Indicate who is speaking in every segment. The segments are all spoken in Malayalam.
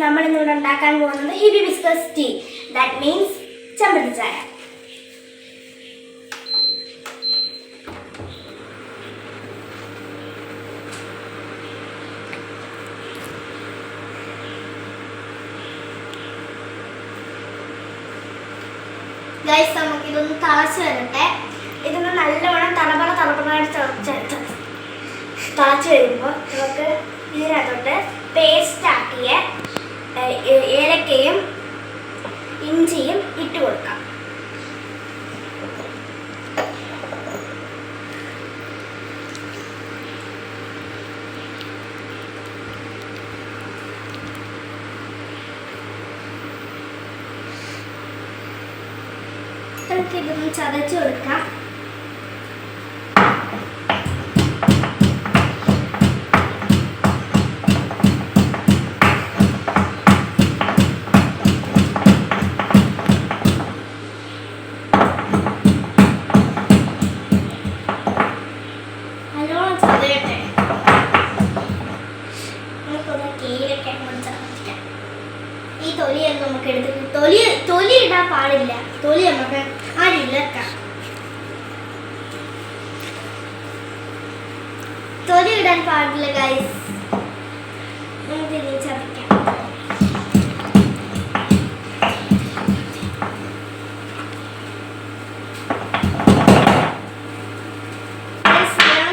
Speaker 1: നമ്മൾ ഇന്നിവിടെ ഉണ്ടാക്കാൻ പോകുന്നത് ഹിബിസ്കസ് ടീ, ദാറ്റ് മീൻസ് ചെമ്പരത്തി ചായ. ഗൈസ്, നമുക്കിതൊന്ന് തിളച്ച് വരട്ടെ. ഇതൊന്ന് നല്ലവണ്ണം തളപ്പണായിട്ട് തിളച്ച് വരുമ്പോൾ നമുക്ക് ഇതിനകത്തോട്ട് പേസ്റ്റ് ആക്കിയ ഏലക്കയും ഇഞ്ചിയും ഇട്ട് കൊടുക്കാം. ഇതൊന്ന് ചതച്ച് കൊടുക്കാം. നല്ലോണം ചതയട്ടെ. നമുക്കൊന്ന് കീഴൊക്കെ ചതക്കാം. ഈ തൊലിയൊന്നും നമുക്ക് എടുത്തിട്ട് തൊലി ഇടാൻ പാടില്ല. തൊലി നമുക്ക് ഇളക്കാം. തൊലി ഇടാൻ പാടില്ല ഗൈസ്. നമുക്ക് ഇനി ചതയ്ക്കാം.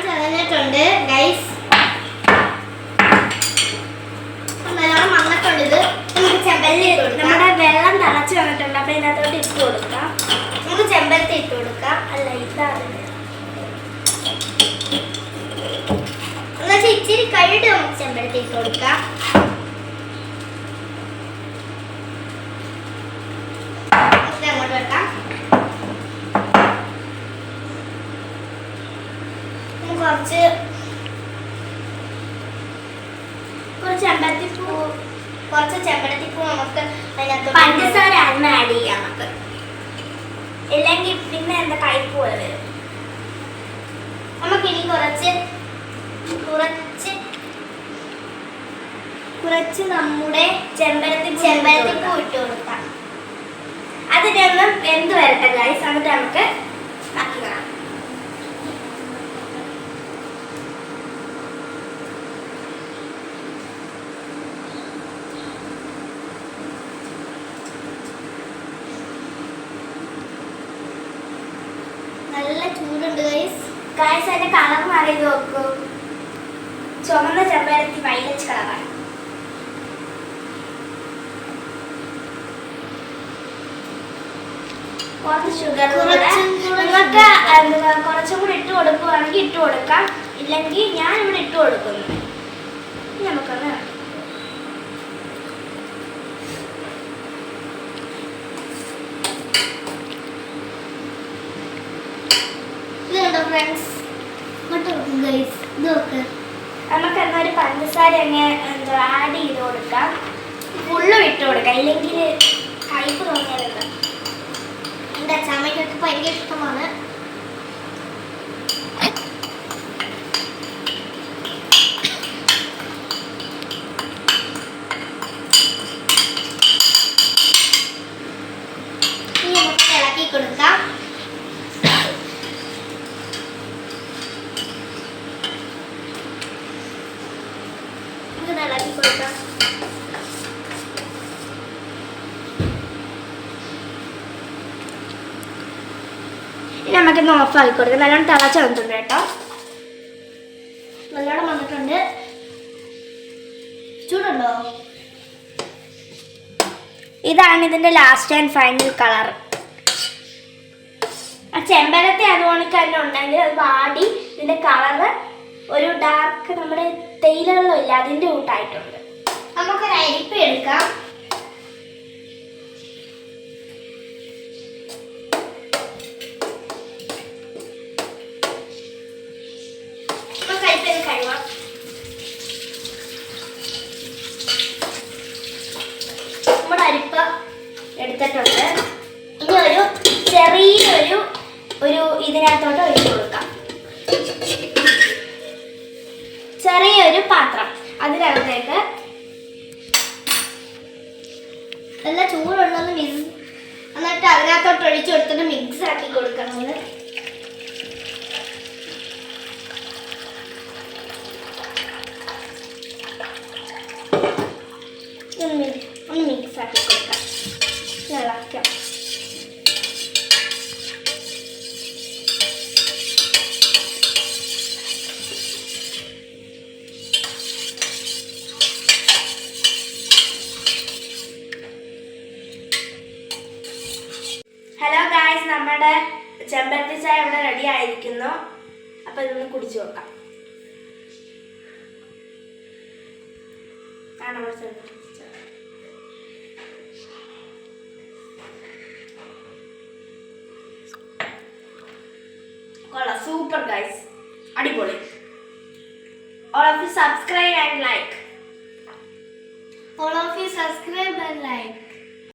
Speaker 1: ചതഞ്ഞിട്ടുണ്ട് ഗൈസ്. നല്ലോണം വന്നിട്ടുണ്ട്. ഇത് നമ്മുടെ വെള്ളം തിളച്ച് വന്നിട്ടുണ്ട്. അപ്പൊ ഇതിനകത്തോട്ട് ഇട്ട് കൊടുക്കാം. നമുക്ക് ചെമ്പരത്തി ഇട്ട് കൊടുക്കാം. അല്ല, ഇതാണ് എന്നുവെച്ചാൽ ഇച്ചിരി കഴിഞ്ഞിട്ട് നമുക്ക് ചെമ്പരത്തി ഇട്ട് കൊടുക്കാം. അങ്ങോട്ട് വെക്കാം. കുറച്ച് ചെമ്പരത്തിപ്പൂ നമുക്ക് അതിനകത്ത് പഞ്ചസാര ആഡ് ചെയ്യാം. നമുക്ക് ഇല്ലെങ്കിൽ പിന്നെ എന്താ കയ്പ്പ് പോലെ വരും. നമുക്കിനി കുറച്ച് നമ്മുടെ ചെമ്പരത്തിപ്പൂ ഇട്ട് കൊടുക്കാം. അതിന്റെ ഒന്ന് വെന്ത് വരട്ടെ ഗൈസ്. എന്നിട്ട് നമുക്ക് ബാക്കി കാണാം. നല്ല ചൂടുണ്ട് ഗൈസ്. അതിന്റെ കളർ മാറിയത് നോക്കൂ. ചുമന്ന ചെമ്പരത്തി വൈലറ്റ് കളറാണ്. കുറച്ച് ഷുഗർ നിങ്ങൾക്ക് കുറച്ചും കൂടി ഇട്ട് കൊടുക്കുകയാണെങ്കിൽ ഇട്ട് കൊടുക്കാം. ഇല്ലെങ്കിൽ ഞാൻ ഇവിടെ ഇട്ട് കൊടുക്കുന്നു. നമുക്കൊന്ന് ഫ്രണ്ട്സ് നമുക്ക് എന്നൊരു പഞ്ചസാര ആഡ് ചെയ്ത് കൊടുക്കാം. ഫുള്ളും ഇട്ട് കൊടുക്കാം. ഇല്ലെങ്കിൽ കയ്പ്പ് തോന്നിയാലുണ്ട്. എൻ്റെ അച്ചാമ്മയ്ക്കൊക്കെ ഭയങ്കര ഇഷ്ടമാണ്. ഇനി നമുക്ക് ഇളക്കി കൊടുക്കാം. ഇളക്കി കൊടുക്കാം. ഇനി നമുക്കിന്ന് ഓഫ് ആക്കി കൊടുക്കാം. നല്ലോണം തിളച്ച് വന്നിട്ടുണ്ട് കേട്ടോ. നല്ലോണം വന്നിട്ടുണ്ട്. ചൂടുണ്ടോ? ഇതാണ് ഇതിന്റെ ലാസ്റ്റ് ആൻഡ് ഫൈനൽ കളർ. ആ ചെമ്പരത്തി അതുകൊണ്ട് തന്നെ ഉണ്ടെങ്കിൽ അത് വാടി ഇതിന്റെ കളറ് ഒരു ഡാർക്ക് നമ്മുടെ തേയിലകളിലും ഇല്ല, അതിന്റെ കൂട്ടായിട്ടുണ്ട്. നമുക്കൊരു അരിപ്പ എടുക്കാം. നമുക്ക് അരിപ്പ കഴിവാം. നമ്മുടെ അരിപ്പ എടുത്തിട്ടുണ്ട്. ഇനി ചെറിയൊരു ഇതിനകത്തോട്ട് ഒഴിച്ചു കൊടുക്കാം. ചെറിയൊരു പാത്രം, അതിനകത്തേക്ക് നല്ല ചൂടുണ്ടെന്ന് എന്നിട്ട് അതിനകത്തോട്ട് ഒഴിച്ചു കൊടുത്തിട്ട് മിക്സ് ആക്കി കൊടുക്കണം. ഒന്ന് മിക്സ് ആക്കി കൊടുക്കാം. ഇളക്കാം. ഹലോ ഗായ്സ്, നമ്മുടെ ചെമ്പരത്തി ചായ ഇവിടെ റെഡി ആയിരിക്കുന്നു. അപ്പൊ ഇതൊന്ന് കുടിച്ചു നോക്കാം. കൊള്ളാം, സൂപ്പർ ഗായ്സ്, അടിപൊളി. All of you subscribe and like.